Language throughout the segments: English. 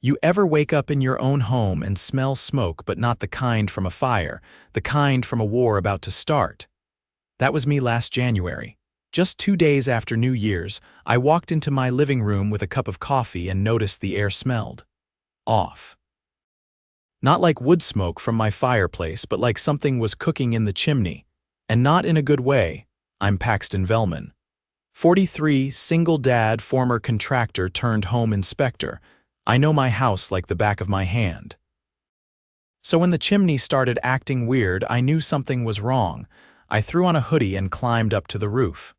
You ever wake up in your own home and smell smoke, but not the kind from a fire, the kind from a war about to start? That was me last January. Just 2 days after New Year's, I walked into my living room with a cup of coffee and noticed the air smelled off. Not like wood smoke from my fireplace, but like something was cooking in the chimney. And not in a good way. I'm Paxton Vellman. 43, single dad, former contractor turned home inspector. I know my house like the back of my hand. So when the chimney started acting weird, I knew something was wrong. I threw on a hoodie and climbed up to the roof.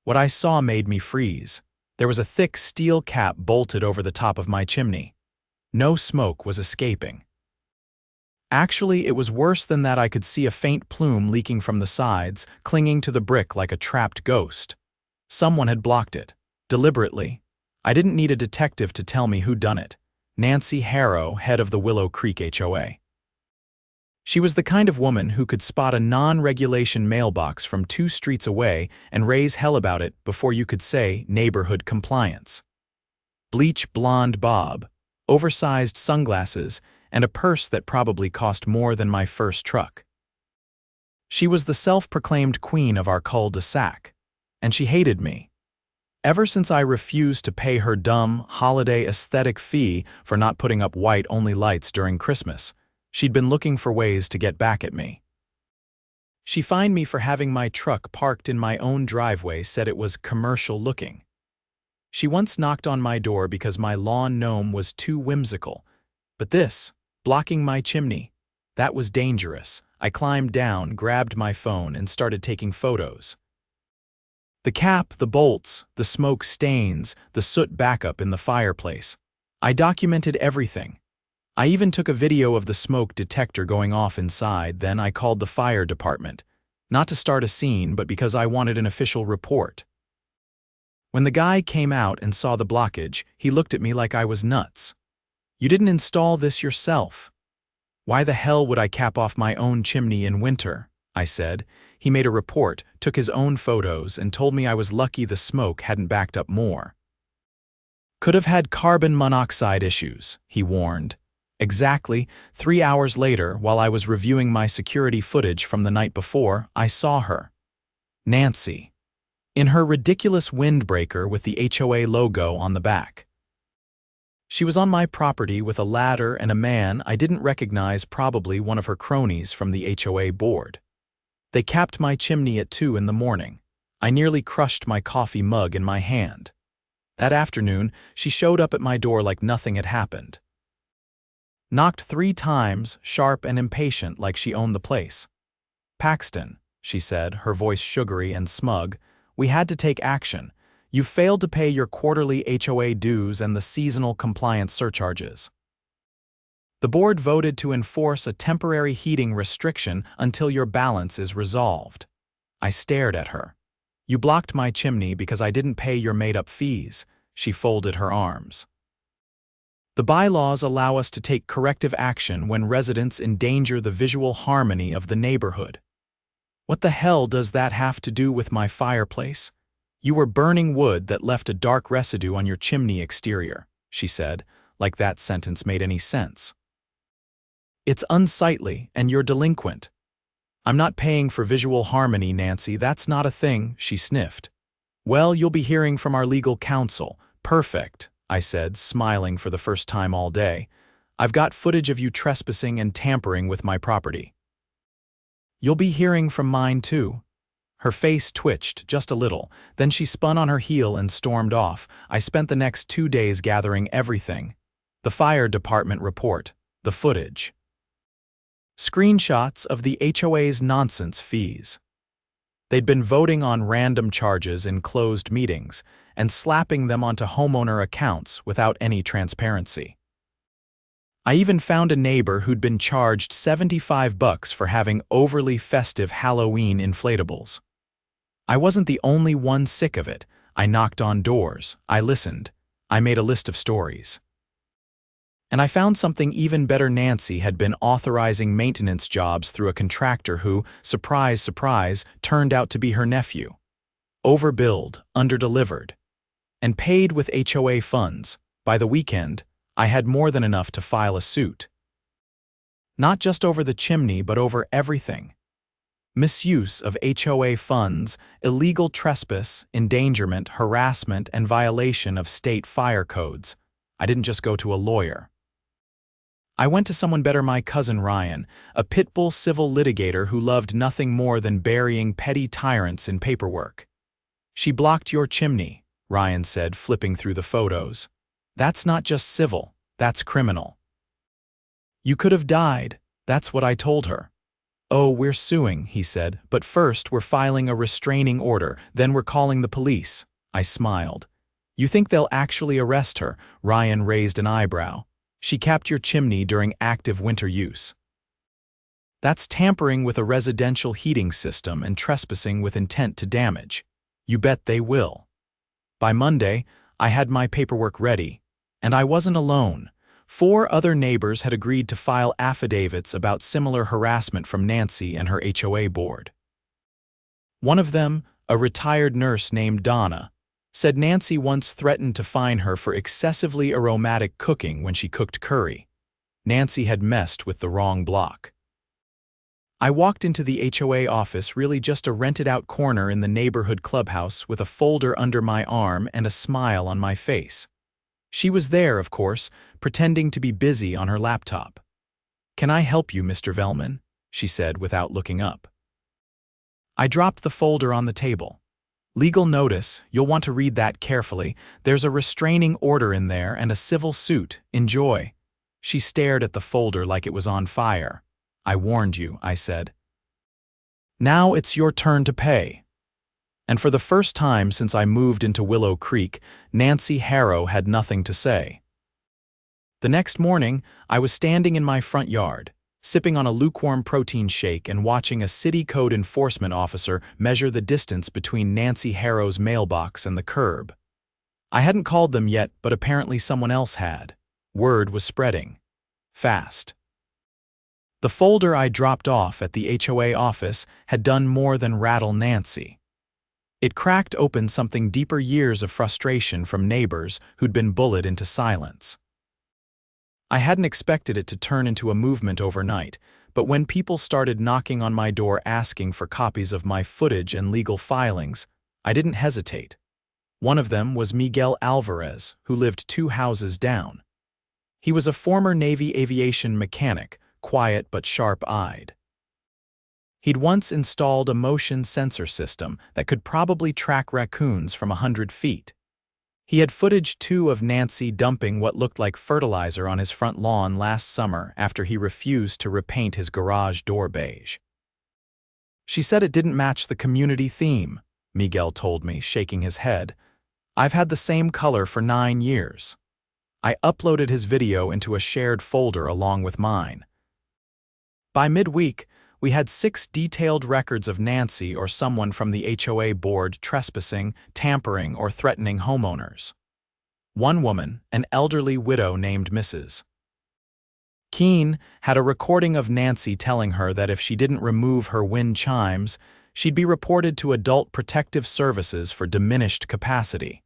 What I saw made me freeze. There was a thick steel cap bolted over the top of my chimney. No smoke was escaping. Actually, it was worse than that. I could see a faint plume leaking from the sides, clinging to the brick like a trapped ghost. Someone had blocked it. Deliberately. I didn't need a detective to tell me who done it. Nancy Harrow, head of the Willow Creek HOA. She was the kind of woman who could spot a non-regulation mailbox from 2 streets away and raise hell about it before you could say neighborhood compliance. Bleach blonde bob, oversized sunglasses, and a purse that probably cost more than my first truck. She was the self-proclaimed queen of our cul-de-sac, and she hated me. Ever since I refused to pay her dumb, holiday aesthetic fee for not putting up white-only lights during Christmas, she'd been looking for ways to get back at me. She fined me for having my truck parked in my own driveway, said it was commercial-looking. She once knocked on my door because my lawn gnome was too whimsical. But this, blocking my chimney, that was dangerous. I climbed down, grabbed my phone, and started taking photos. The cap, the bolts, the smoke stains, the soot backup in the fireplace. I documented everything. I even took a video of the smoke detector going off inside. Then I called the fire department, not to start a scene, but because I wanted an official report. When the guy came out and saw the blockage, he looked at me like I was nuts. "You didn't install this yourself." "Why the hell would I cap off my own chimney in winter?" I said. He made a report, took his own photos, and told me I was lucky the smoke hadn't backed up more. "Could have had carbon monoxide issues," he warned. Exactly 3 hours later, while I was reviewing my security footage from the night before, I saw her. Nancy. In her ridiculous windbreaker with the HOA logo on the back. She was on my property with a ladder and a man I didn't recognize, probably one of her cronies from the HOA board. They capped my chimney at 2 in the morning. I nearly crushed my coffee mug in my hand. That afternoon, she showed up at my door like nothing had happened. Knocked 3 times, sharp and impatient, like she owned the place. "Paxton," she said, her voice sugary and smug, "we had to take action. You failed to pay your quarterly HOA dues and the seasonal compliance surcharges. The board voted to enforce a temporary heating restriction until your balance is resolved." I stared at her. "You blocked my chimney because I didn't pay your made-up fees." She folded her arms. "The bylaws allow us to take corrective action when residents endanger the visual harmony of the neighborhood." "What the hell does that have to do with my fireplace?" "You were burning wood that left a dark residue on your chimney exterior," she said, like that sentence made any sense. "It's unsightly, and you're delinquent." "I'm not paying for visual harmony, Nancy. That's not a thing," she sniffed. "Well, you'll be hearing from our legal counsel." "Perfect," I said, smiling for the first time all day. "I've got footage of you trespassing and tampering with my property." "You'll be hearing from mine, too." Her face twitched just a little, then she spun on her heel and stormed off. I spent the next 2 days gathering everything. The fire department report, the footage. Screenshots of the HOA's nonsense fees. They'd been voting on random charges in closed meetings and slapping them onto homeowner accounts without any transparency. I even found a neighbor who'd been charged $75 for having overly festive Halloween inflatables. I wasn't the only one sick of it. I knocked on doors. I listened. I made a list of stories. And I found something even better. Nancy had been authorizing maintenance jobs through a contractor who, surprise, surprise, turned out to be her nephew. Overbilled, underdelivered, and paid with HOA funds. By the weekend, I had more than enough to file a suit. Not just over the chimney, but over everything. Misuse of HOA funds, illegal trespass, endangerment, harassment, and violation of state fire codes. I didn't just go to a lawyer. I went to someone better, my cousin Ryan, a pit bull civil litigator who loved nothing more than burying petty tyrants in paperwork. She blocked your chimney, Ryan said, flipping through the photos. That's not just civil, that's criminal. You could have died, that's what I told her. Oh, we're suing, he said, but first we're filing a restraining order, then we're calling the police. I smiled. You think they'll actually arrest her? Ryan raised an eyebrow. She capped your chimney during active winter use. That's tampering with a residential heating system and trespassing with intent to damage. You bet they will. By Monday, I had my paperwork ready, and I wasn't alone. 4 other neighbors had agreed to file affidavits about similar harassment from Nancy and her HOA board. One of them, a retired nurse named Donna, said Nancy once threatened to fine her for excessively aromatic cooking when she cooked curry. Nancy had messed with the wrong block. I walked into the HOA office, really just a rented-out corner in the neighborhood clubhouse, with a folder under my arm and a smile on my face. She was there, of course, pretending to be busy on her laptop. "Can I help you, Mr. Vellman?" she said without looking up. I dropped the folder on the table. "Legal notice, you'll want to read that carefully. There's a restraining order in there and a civil suit. Enjoy." She stared at the folder like it was on fire. "I warned you," I said. "Now it's your turn to pay." And for the first time since I moved into Willow Creek, Nancy Harrow had nothing to say. The next morning, I was standing in my front yard, sipping on a lukewarm protein shake and watching a city code enforcement officer measure the distance between Nancy Harrow's mailbox and the curb. I hadn't called them yet, but apparently someone else had. Word was spreading. Fast. The folder I dropped off at the HOA office had done more than rattle Nancy. It cracked open something deeper: years of frustration from neighbors who'd been bullied into silence. I hadn't expected it to turn into a movement overnight, but when people started knocking on my door asking for copies of my footage and legal filings, I didn't hesitate. One of them was Miguel Alvarez, who lived 2 houses down. He was a former Navy aviation mechanic, quiet but sharp-eyed. He'd once installed a motion sensor system that could probably track raccoons from 100 feet. He had footage too of Nancy dumping what looked like fertilizer on his front lawn last summer after he refused to repaint his garage door beige. "She said it didn't match the community theme," Miguel told me, shaking his head. "I've had the same color for 9 years." I uploaded his video into a shared folder along with mine. By midweek, we had 6 detailed records of Nancy or someone from the HOA board trespassing, tampering, or threatening homeowners. One woman, an elderly widow named Mrs. Keene, had a recording of Nancy telling her that if she didn't remove her wind chimes, she'd be reported to Adult Protective Services for diminished capacity.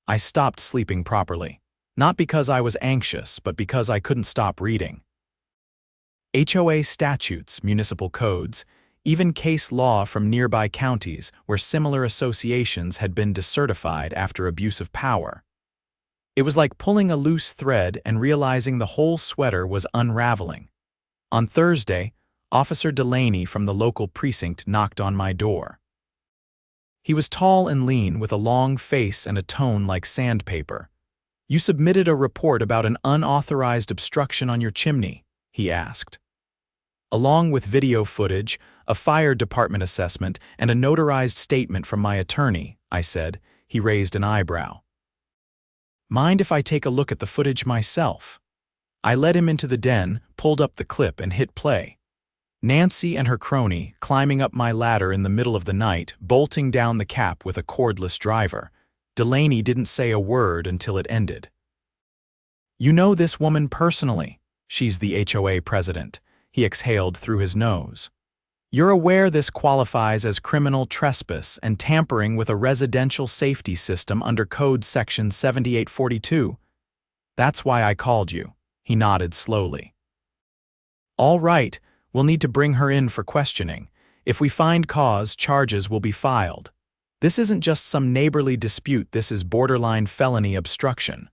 I stopped sleeping properly, not because I was anxious, but because I couldn't stop reading. HOA statutes, municipal codes, even case law from nearby counties where similar associations had been decertified after abuse of power. It was like pulling a loose thread and realizing the whole sweater was unraveling. On Thursday, Officer Delaney from the local precinct knocked on my door. He was tall and lean, with a long face and a tone like sandpaper. "You submitted a report about an unauthorized obstruction on your chimney," he asked. Along with video footage, a fire department assessment, and a notarized statement from my attorney, I said. He raised an eyebrow. "Mind if I take a look at the footage myself?" I led him into the den, pulled up the clip, and hit play. Nancy and her crony climbing up my ladder in the middle of the night, bolting down the cap with a cordless driver. Delaney didn't say a word until it ended. "You know this woman personally. She's the HOA president." He exhaled through his nose. "You're aware this qualifies as criminal trespass and tampering with a residential safety system under Code Section 7842. That's why I called you. He nodded slowly. All right, we'll need to bring her in for questioning. If we find cause, charges will be filed. This isn't just some neighborly dispute, this is borderline felony obstruction.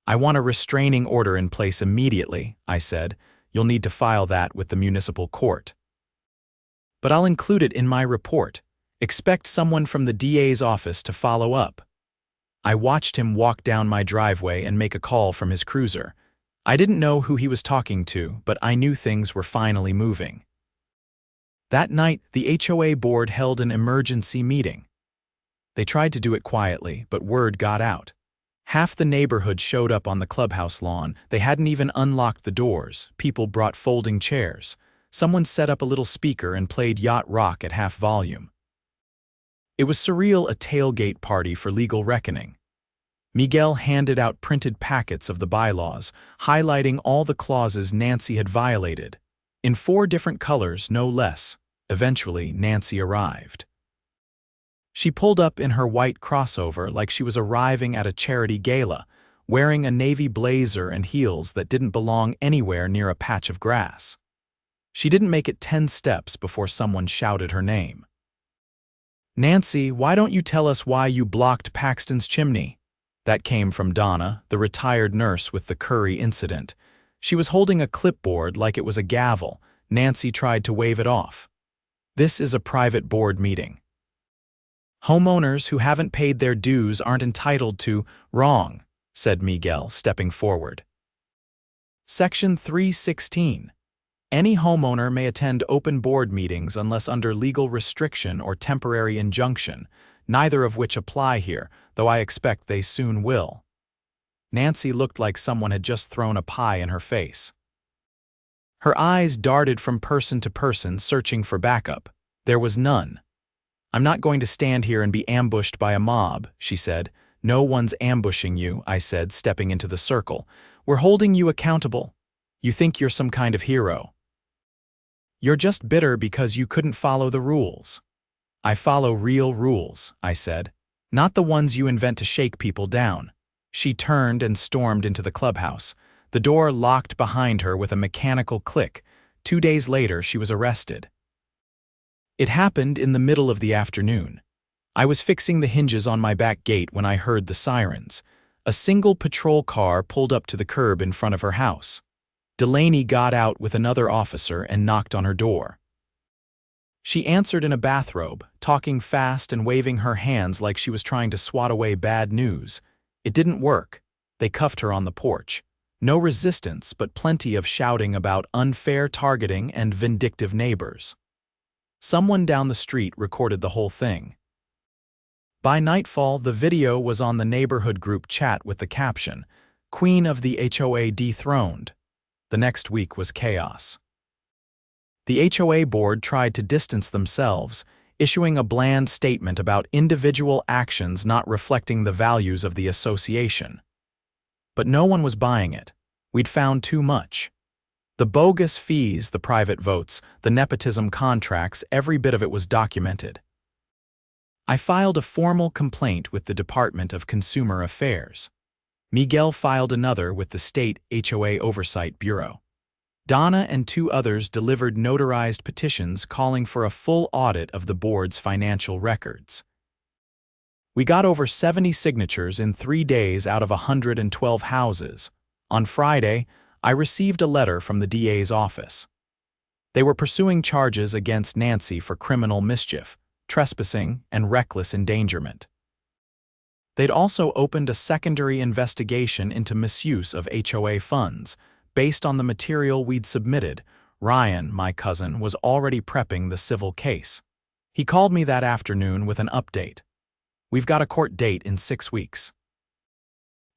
I want a restraining order in place immediately, I said. You'll need to file that with the municipal court. But I'll include it in my report. Expect someone from the DA's office to follow up. I watched him walk down my driveway and make a call from his cruiser. I didn't know who he was talking to, but I knew things were finally moving. That night, the HOA board held an emergency meeting. They tried to do it quietly, but word got out. Half the neighborhood showed up on the clubhouse lawn. They hadn't even unlocked the doors. People brought folding chairs. Someone set up a little speaker and played yacht rock at half volume. It was surreal, a tailgate party for legal reckoning. Miguel handed out printed packets of the bylaws, highlighting all the clauses Nancy had violated. In 4 different colors, no less. Eventually, Nancy arrived. She pulled up in her white crossover like she was arriving at a charity gala, wearing a navy blazer and heels that didn't belong anywhere near a patch of grass. She didn't make it 10 steps before someone shouted her name. "Nancy, why don't you tell us why you blocked Paxton's chimney?" That came from Donna, the retired nurse with the curry incident. She was holding a clipboard like it was a gavel. Nancy tried to wave it off. "This is a private board meeting. Homeowners who haven't paid their dues aren't entitled to..." "Wrong," said Miguel, stepping forward. Section 316. Any homeowner may attend open board meetings unless under legal restriction or temporary injunction, neither of which apply here, though I expect they soon will. Nancy looked like someone had just thrown a pie in her face. Her eyes darted from person to person, searching for backup. There was none. "I'm not going to stand here and be ambushed by a mob," she said. "No one's ambushing you," I said, stepping into the circle. "We're holding you accountable. You think you're some kind of hero. You're just bitter because you couldn't follow the rules." "I follow real rules," I said. "Not the ones you invent to shake people down." She turned and stormed into the clubhouse. The door locked behind her with a mechanical click. 2 days later, she was arrested. It happened in the middle of the afternoon. I was fixing the hinges on my back gate when I heard the sirens. A single patrol car pulled up to the curb in front of her house. Delaney got out with another officer and knocked on her door. She answered in a bathrobe, talking fast and waving her hands like she was trying to swat away bad news. It didn't work. They cuffed her on the porch. No resistance, but plenty of shouting about unfair targeting and vindictive neighbors. Someone down the street recorded the whole thing. By nightfall, the video was on the neighborhood group chat with the caption, "Queen of the HOA dethroned." The next week was chaos. The HOA board tried to distance themselves, issuing a bland statement about individual actions not reflecting the values of the association. But no one was buying it. We'd found too much. The bogus fees, the private votes, the nepotism contracts, every bit of it was documented. I filed a formal complaint with the Department of Consumer Affairs. Miguel filed another with the State HOA Oversight Bureau. Donna and 2 others delivered notarized petitions calling for a full audit of the board's financial records. We got over 70 signatures in 3 days out of 112 houses. On Friday, I received a letter from the DA's office. They were pursuing charges against Nancy for criminal mischief, trespassing, and reckless endangerment. They'd also opened a secondary investigation into misuse of HOA funds. Based on the material we'd submitted, Ryan, my cousin, was already prepping the civil case. He called me that afternoon with an update. "We've got a court date in 6 weeks.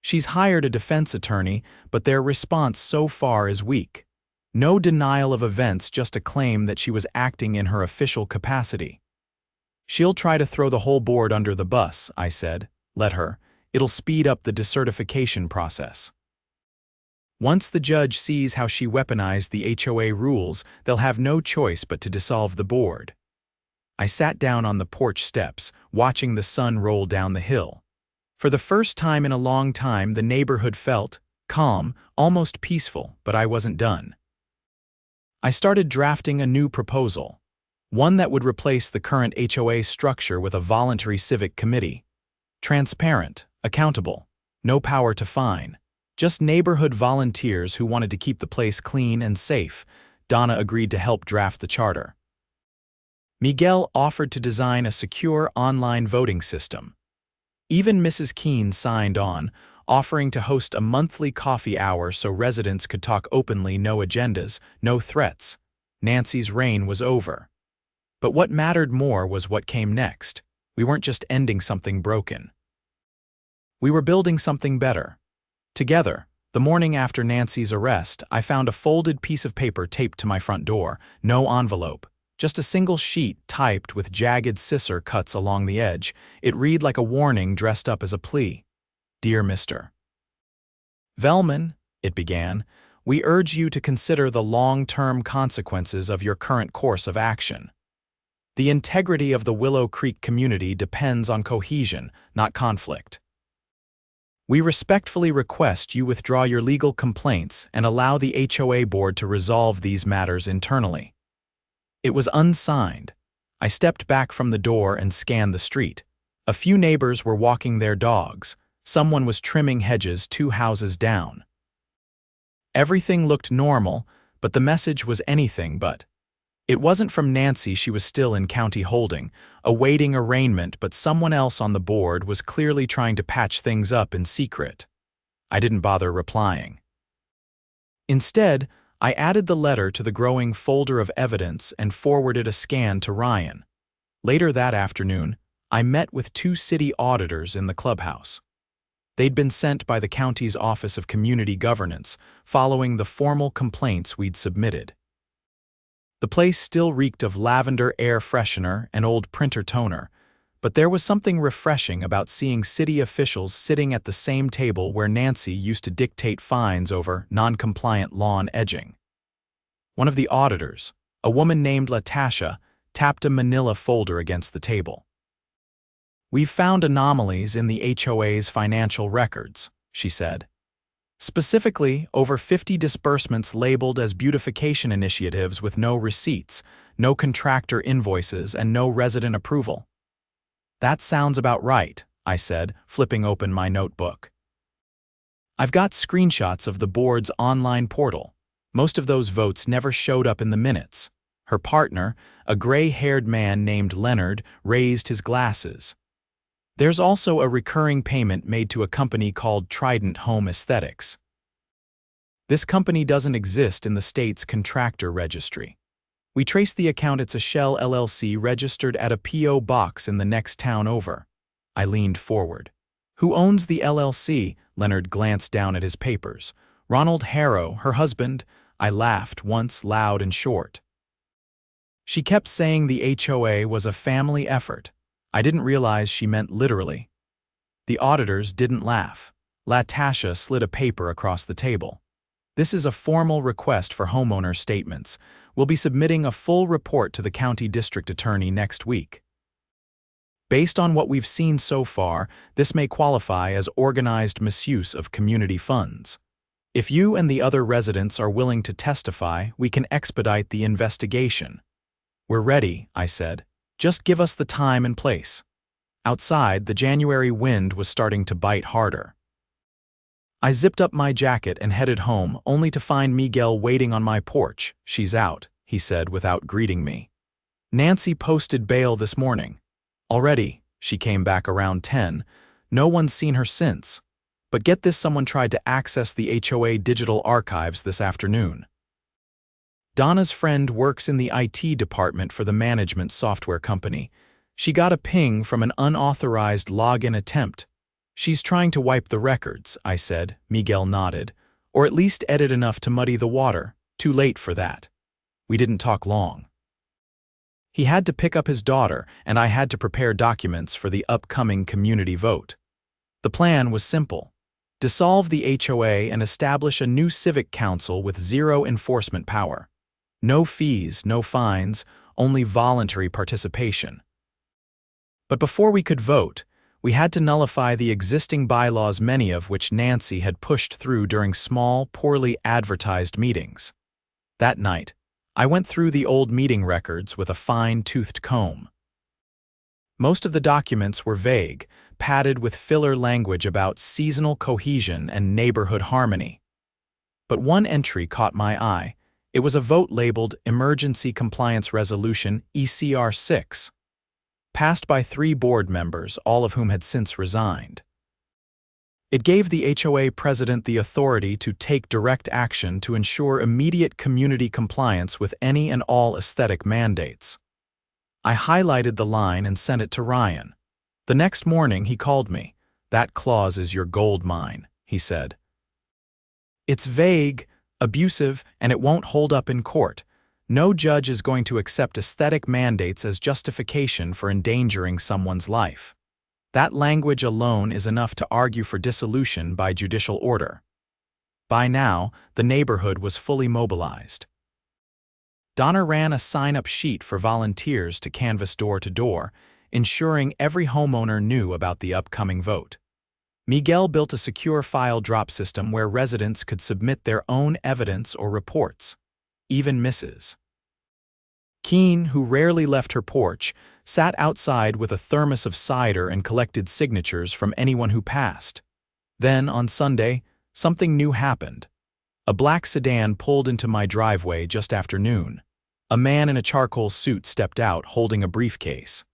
She's hired a defense attorney, but their response so far is weak. No denial of events, just a claim that she was acting in her official capacity." "She'll try to throw the whole board under the bus," I said. "Let her. It'll speed up the decertification process. Once the judge sees how she weaponized the HOA rules, they'll have no choice but to dissolve the board." I sat down on the porch steps, watching the sun roll down the hill. For the first time in a long time, the neighborhood felt Calm, almost peaceful, but I wasn't done. I started drafting a new proposal, one that would replace the current HOA structure with a voluntary civic committee. Transparent, accountable, no power to fine. Just neighborhood volunteers who wanted to keep the place clean and safe. Donna agreed to help draft the charter. Miguel offered to design a secure online voting system. Even Mrs. Keene signed on, offering to host a monthly coffee hour so residents could talk openly, no agendas, no threats. Nancy's reign was over. But what mattered more was what came next. We weren't just ending something broken. We were building something better. Together, the morning after Nancy's arrest, I found a folded piece of paper taped to my front door, no envelope. Just a single sheet typed with jagged scissor cuts along the edge. It read like a warning dressed up as a plea. Dear Mr. Vellman, it began, we urge you to consider the long-term consequences of your current course of action. The integrity of the Willow Creek community depends on cohesion, not conflict. We respectfully request you withdraw your legal complaints and allow the HOA board to resolve these matters internally. It was unsigned. I stepped back from the door and scanned the street. A few neighbors were walking their dogs. Someone was trimming hedges 2 houses down. Everything looked normal, but the message was anything but. It wasn't from Nancy. She was still in county holding, awaiting arraignment, but someone else on the board was clearly trying to patch things up in secret. I didn't bother replying. Instead, I added the letter to the growing folder of evidence and forwarded a scan to Ryan. Later that afternoon, I met with 2 city auditors in the clubhouse. They'd been sent by the county's Office of Community Governance, following the formal complaints we'd submitted. The place still reeked of lavender air freshener and old printer toner, but there was something refreshing about seeing city officials sitting at the same table where Nancy used to dictate fines over non-compliant lawn edging. One of the auditors, a woman named Latasha, tapped a manila folder against the table. We've found anomalies in the HOA's financial records, she said. Specifically, over 50 disbursements labeled as beautification initiatives with no receipts, no contractor invoices, and no resident approval. That sounds about right, I said, flipping open my notebook. I've got screenshots of the board's online portal. Most of those votes never showed up in the minutes. Her partner, a gray-haired man named Leonard, raised his glasses. There's also a recurring payment made to a company called Trident Home Aesthetics. This company doesn't exist in the state's contractor registry. We traced the account. It's a shell LLC registered at a P.O. box in the next town over. I leaned forward. Who owns the LLC? Leonard glanced down at his papers. Ronald Harrow, her husband. I laughed once, loud and short. She kept saying the HOA was a family effort. I didn't realize she meant literally. The auditors didn't laugh. Latasha slid a paper across the table. This is a formal request for homeowner statements. We'll be submitting a full report to the county district attorney next week. Based on what we've seen so far, this may qualify as organized misuse of community funds. If you and the other residents are willing to testify, we can expedite the investigation. We're ready, I said. Just give us the time and place. Outside, the January wind was starting to bite harder. I zipped up my jacket and headed home, only to find Miguel waiting on my porch. She's out, he said without greeting me. Nancy posted bail this morning. Already, she came back around 10. No one's seen her since. But get this, someone tried to access the HOA digital archives this afternoon. Donna's friend works in the IT department for the management software company. She got a ping from an unauthorized login attempt. She's trying to wipe the records, I said. Miguel nodded. Or at least edit enough to muddy the water. Too late for that. We didn't talk long. He had to pick up his daughter, and I had to prepare documents for the upcoming community vote. The plan was simple. Dissolve the HOA and establish a new civic council with zero enforcement power. No fees, no fines, only voluntary participation. But before we could vote, We had to nullify the existing bylaws, many of which Nancy had pushed through during small, poorly advertised meetings. That night, I went through the old meeting records with a fine-toothed comb. Most of the documents were vague, padded with filler language about seasonal cohesion and neighborhood harmony. But one entry caught my eye. It was a vote labeled Emergency Compliance Resolution ECR6, passed by 3 board members, all of whom had since resigned. It gave the HOA president the authority to take direct action to ensure immediate community compliance with any and all aesthetic mandates. I highlighted the line and sent it to Ryan. The next morning he called me. "That clause is your gold mine," he said. "It's vague, abusive, and it won't hold up in court. No judge is going to accept aesthetic mandates as justification for endangering someone's life. That language alone is enough to argue for dissolution by judicial order." By now, the neighborhood was fully mobilized. Donna ran a sign-up sheet for volunteers to canvass door to door, ensuring every homeowner knew about the upcoming vote. Miguel built a secure file drop system where residents could submit their own evidence or reports. Even Mrs. Keene, who rarely left her porch, sat outside with a thermos of cider and collected signatures from anyone who passed. Then, on Sunday, something new happened. A black sedan pulled into my driveway just after noon. A man in a charcoal suit stepped out holding a briefcase.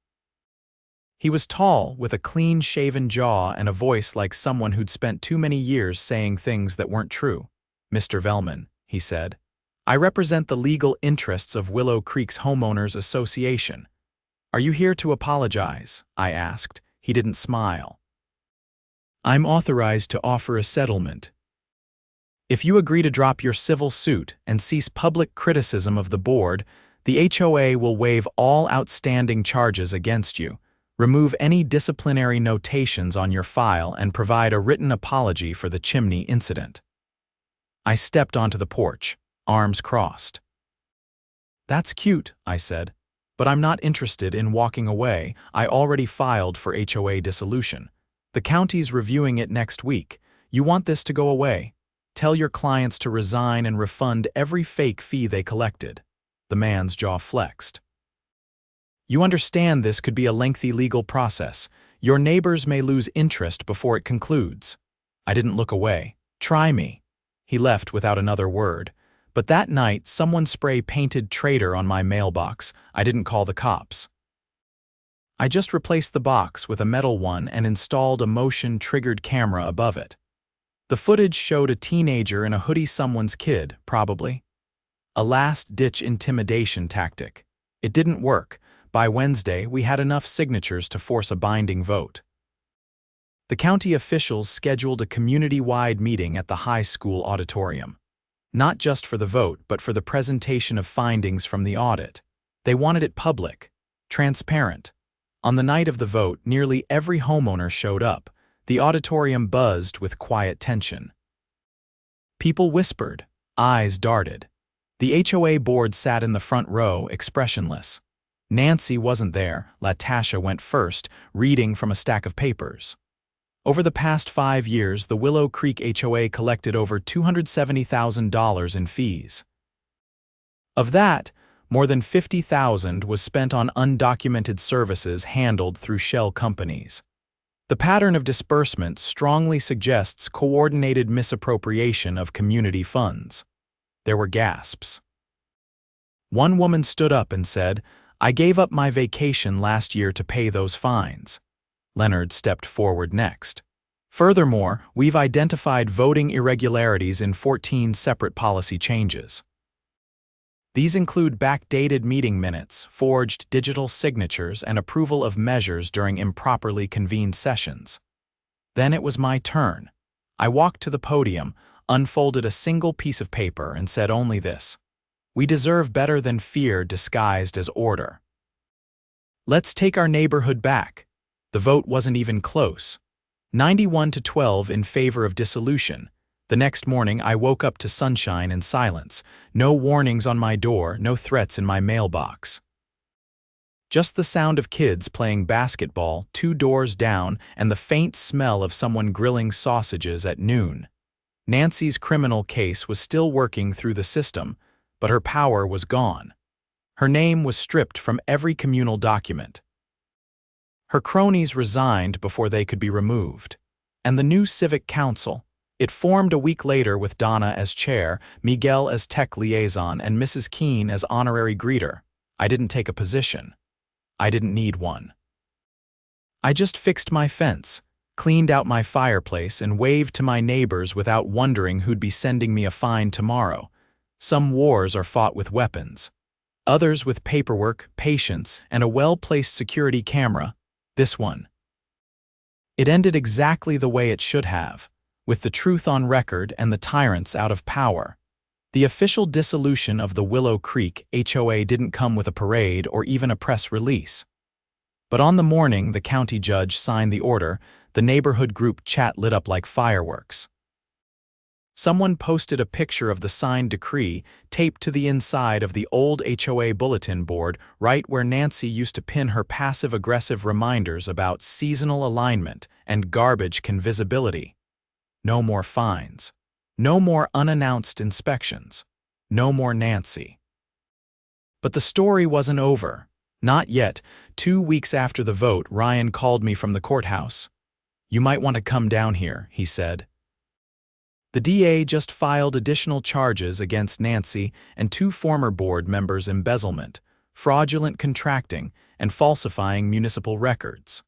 He was tall, with a clean-shaven jaw and a voice like someone who'd spent too many years saying things that weren't true. "Mr. Vellman," he said, "I represent the legal interests of Willow Creek's Homeowners Association. Are you here to apologize?" I asked. He didn't smile. "I'm authorized to offer a settlement. If you agree to drop your civil suit and cease public criticism of the board, the HOA will waive all outstanding charges against you, remove any disciplinary notations on your file, and provide a written apology for the Chimney incident." I stepped onto the porch, arms crossed. "That's cute," I said, "but I'm not interested in walking away. I already filed for HOA dissolution. The county's reviewing it next week. You want this to go away? Tell your clients to resign and refund every fake fee they collected." The man's jaw flexed. "You understand this could be a lengthy legal process. Your neighbors may lose interest before it concludes." I didn't look away. "Try me." He left without another word. But that night, someone spray-painted "traitor" on my mailbox. I didn't call the cops. I just replaced the box with a metal one and installed a motion-triggered camera above it. The footage showed a teenager in a hoodie, someone's kid, probably. A last-ditch intimidation tactic. It didn't work. By Wednesday, we had enough signatures to force a binding vote. The county officials scheduled a community-wide meeting at the high school auditorium. Not just for the vote, but for the presentation of findings from the audit. They wanted it public, transparent. On the night of the vote, nearly every homeowner showed up. The auditorium buzzed with quiet tension. People whispered, eyes darted. The HOA board sat in the front row, expressionless. Nancy wasn't there. Latasha went first, reading from a stack of papers. Over the past 5 years, the Willow Creek HOA collected over $270,000 in fees. Of that, more than $50,000 was spent on undocumented services handled through shell companies. The pattern of disbursement strongly suggests coordinated misappropriation of community funds. There were gasps. One woman stood up and said, "I gave up my vacation last year to pay those fines." Leonard stepped forward next. "Furthermore, we've identified voting irregularities in 14 separate policy changes. These include backdated meeting minutes, forged digital signatures, and approval of measures during improperly convened sessions." Then it was my turn. I walked to the podium, unfolded a single piece of paper, and said only this: "We deserve better than fear disguised as order. Let's take our neighborhood back." The vote wasn't even close. 91-12 in favor of dissolution. The next morning, I woke up to sunshine and silence. No warnings on my door, no threats in my mailbox. Just the sound of kids playing basketball 2 doors down and the faint smell of someone grilling sausages at noon. Nancy's criminal case was still working through the system, but her power was gone. Her name was stripped from every communal document. Her cronies resigned before they could be removed. And the new civic council, it formed a week later with Donna as chair, Miguel as tech liaison, and Mrs. Keene as honorary greeter. I didn't take a position. I didn't need one. I just fixed my fence, cleaned out my fireplace, and waved to my neighbors without wondering who'd be sending me a fine tomorrow. Some wars are fought with weapons. Others with paperwork, patience, and a well-placed security camera. This one. It ended exactly the way it should have, with the truth on record and the tyrants out of power. The official dissolution of the Willow Creek HOA didn't come with a parade or even a press release. But on the morning the county judge signed the order, the neighborhood group chat lit up like fireworks. Someone posted a picture of the signed decree taped to the inside of the old HOA bulletin board, right where Nancy used to pin her passive-aggressive reminders about seasonal alignment and garbage convisibility. No more fines. No more unannounced inspections. No more Nancy. But the story wasn't over. Not yet. 2 weeks after the vote, Ryan called me from the courthouse. "You might want to come down here," he said. The DA just filed additional charges against Nancy and 2 former board members' embezzlement, fraudulent contracting, and falsifying municipal records.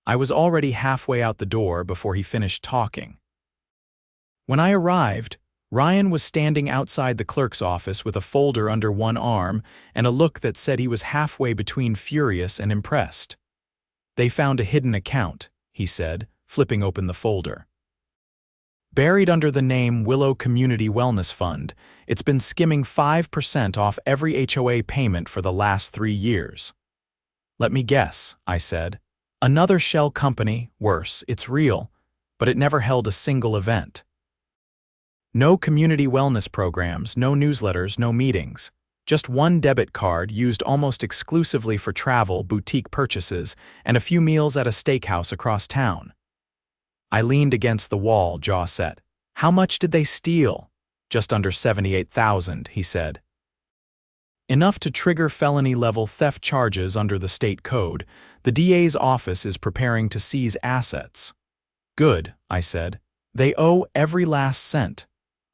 I was already halfway out the door before he finished talking. When I arrived, Ryan was standing outside the clerk's office with a folder under one arm and a look that said he was halfway between furious and impressed. "They found a hidden account," he said, flipping open the folder. "Buried under the name Willow Community Wellness Fund, it's been skimming 5% off every HOA payment for the last 3 years. "Let me guess," I said. "Another shell company, worse, it's real, but it never held a single event. No community wellness programs, no newsletters, no meetings. Just one debit card used almost exclusively for travel, boutique purchases, and a few meals at a steakhouse across town." I leaned against the wall, jaw set. "How much did they steal?" "Just under $78,000, he said. "Enough to trigger felony-level theft charges under the state code. The DA's office is preparing to seize assets." "Good," I said. "They owe every last cent."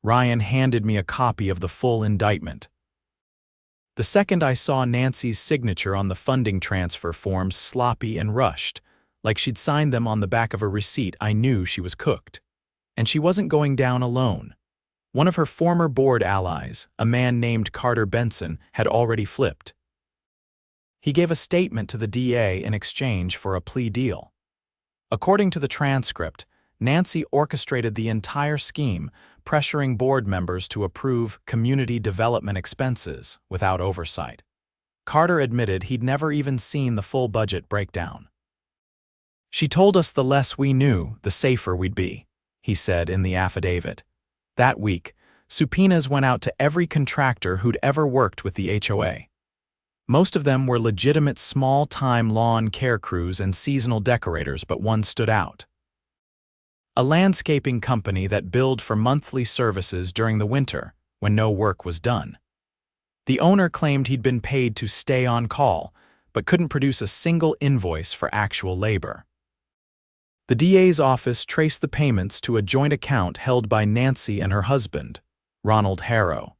Ryan handed me a copy of the full indictment. The second I saw Nancy's signature on the funding transfer forms, sloppy and rushed, like she'd signed them on the back of a receipt, I knew she was cooked. And she wasn't going down alone. One of her former board allies, a man named Carter Benson, had already flipped. He gave a statement to the DA in exchange for a plea deal. According to the transcript, Nancy orchestrated the entire scheme, pressuring board members to approve community development expenses without oversight. Carter admitted he'd never even seen the full budget breakdown. "She told us the less we knew, the safer we'd be," he said in the affidavit. That week, subpoenas went out to every contractor who'd ever worked with the HOA. Most of them were legitimate small-time lawn care crews and seasonal decorators, but one stood out. A landscaping company that billed for monthly services during the winter, when no work was done. The owner claimed he'd been paid to stay on call, but couldn't produce a single invoice for actual labor. The DA's office traced the payments to a joint account held by Nancy and her husband, Ronald Harrow.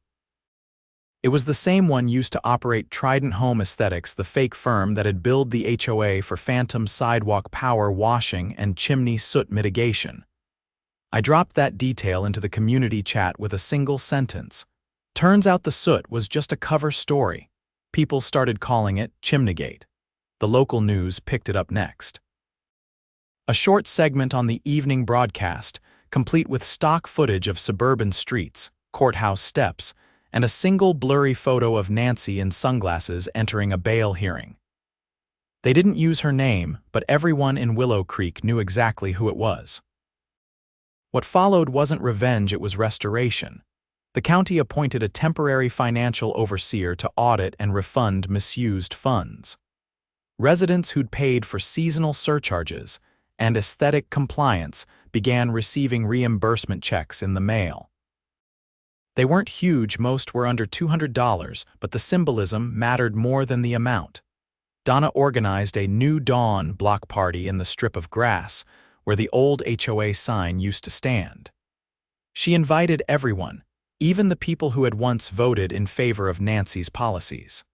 It was the same one used to operate Trident Home Aesthetics, the fake firm that had billed the HOA for phantom sidewalk power washing and chimney soot mitigation. I dropped that detail into the community chat with a single sentence. Turns out the soot was just a cover story. People started calling it Chimneygate. The local news picked it up next. A short segment on the evening broadcast, complete with stock footage of suburban streets, courthouse steps, and a single blurry photo of Nancy in sunglasses entering a bail hearing. They didn't use her name, but everyone in Willow Creek knew exactly who it was. What followed wasn't revenge, it was restoration. The county appointed a temporary financial overseer to audit and refund misused funds. Residents who'd paid for seasonal surcharges and aesthetic compliance began receiving reimbursement checks in the mail. They weren't huge, most were under $200, but the symbolism mattered more than the amount. Donna organized a New Dawn block party in the strip of grass where the old HOA sign used to stand. She invited everyone, even the people who had once voted in favor of Nancy's policies.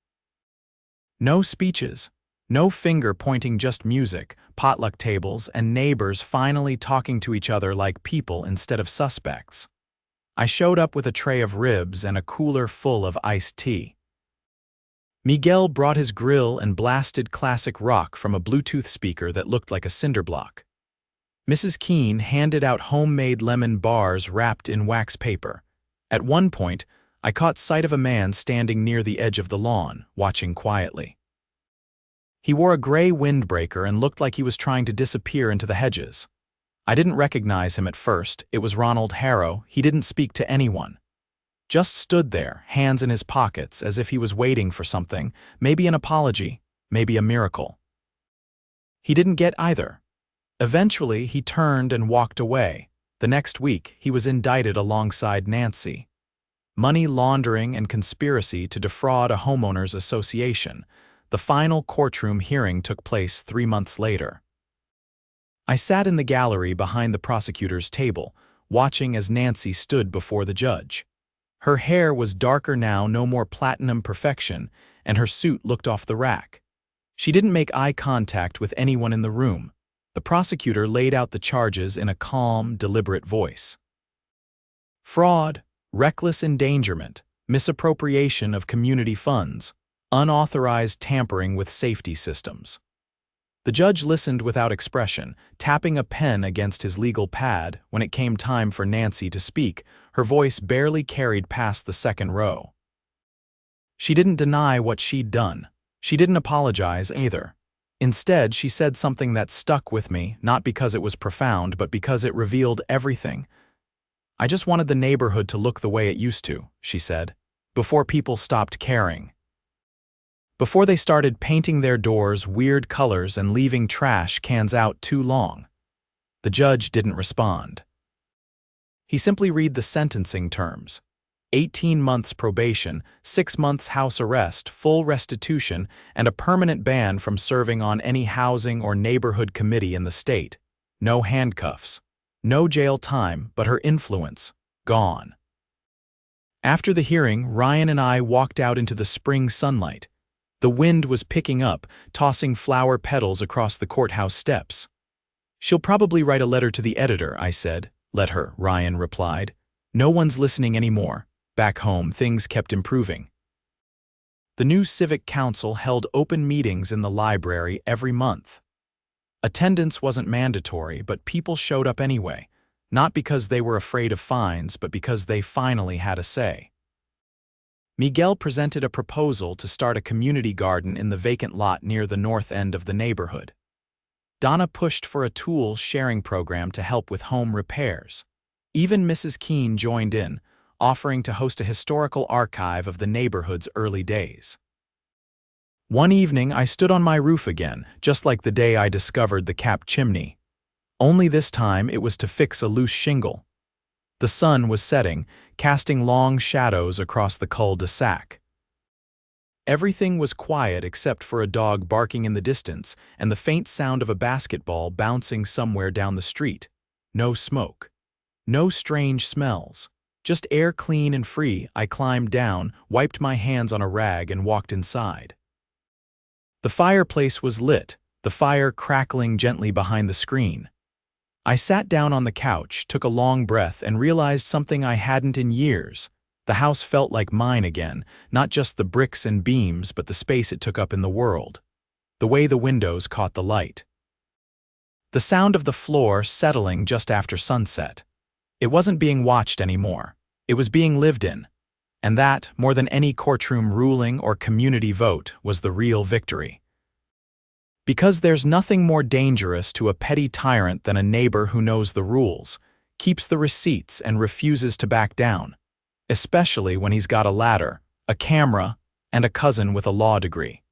No speeches, no finger-pointing, just music, potluck tables, and neighbors finally talking to each other like people instead of suspects. I showed up with a tray of ribs and a cooler full of iced tea. Miguel brought his grill and blasted classic rock from a Bluetooth speaker that looked like a cinder block. Mrs. Keene handed out homemade lemon bars wrapped in wax paper. At one point, I caught sight of a man standing near the edge of the lawn, watching quietly. He wore a gray windbreaker and looked like he was trying to disappear into the hedges. I didn't recognize him at first. It was Ronald Harrow. He didn't speak to anyone. Just stood there, hands in his pockets, as if he was waiting for something, maybe an apology, maybe a miracle. He didn't get either. Eventually, he turned and walked away. The next week, he was indicted alongside Nancy. Money laundering and conspiracy to defraud a homeowners association. The final courtroom hearing took place 3 months later. I sat in the gallery behind the prosecutor's table, watching as Nancy stood before the judge. Her hair was darker now, no more platinum perfection, and her suit looked off the rack. She didn't make eye contact with anyone in the room. The prosecutor laid out the charges in a calm, deliberate voice. Fraud, reckless endangerment, misappropriation of community funds, unauthorized tampering with safety systems. The judge listened without expression, tapping a pen against his legal pad. When it came time for Nancy to speak, her voice barely carried past the second row. She didn't deny what she'd done. She didn't apologize either. Instead, she said something that stuck with me, not because it was profound, but because it revealed everything. "I just wanted the neighborhood to look the way it used to," she said, "before people stopped caring. Before they started painting their doors weird colors and leaving trash cans out too long." The judge didn't respond. He simply read the sentencing terms. 18 months probation, 6 months house arrest, full restitution, and a permanent ban from serving on any housing or neighborhood committee in the state. No handcuffs. No jail time, but her influence, gone. After the hearing, Ryan and I walked out into the spring sunlight. The wind was picking up, tossing flower petals across the courthouse steps. "She'll probably write a letter to the editor," I said. "Let her," Ryan replied. "No one's listening anymore." Back home, things kept improving. The new civic council held open meetings in the library every month. Attendance wasn't mandatory, but people showed up anyway, not because they were afraid of fines, but because they finally had a say. Miguel presented a proposal to start a community garden in the vacant lot near the north end of the neighborhood. Donna pushed for a tool sharing program to help with home repairs. Even Mrs. Keene joined in, offering to host a historical archive of the neighborhood's early days. One evening, I stood on my roof again, just like the day I discovered the capped chimney. Only this time it was to fix a loose shingle. The sun was setting, casting long shadows across the cul-de-sac. Everything was quiet except for a dog barking in the distance and the faint sound of a basketball bouncing somewhere down the street. No smoke. No strange smells. Just air clean and free. I climbed down, wiped my hands on a rag, and walked inside. The fireplace was lit, the fire crackling gently behind the screen. I sat down on the couch, took a long breath, and realized something I hadn't in years. The house felt like mine again, not just the bricks and beams, but the space it took up in the world. The way the windows caught the light. The sound of the floor settling just after sunset. It wasn't being watched anymore. It was being lived in. And that, more than any courtroom ruling or community vote, was the real victory. Because there's nothing more dangerous to a petty tyrant than a neighbor who knows the rules, keeps the receipts, and refuses to back down, especially when he's got a ladder, a camera, and a cousin with a law degree.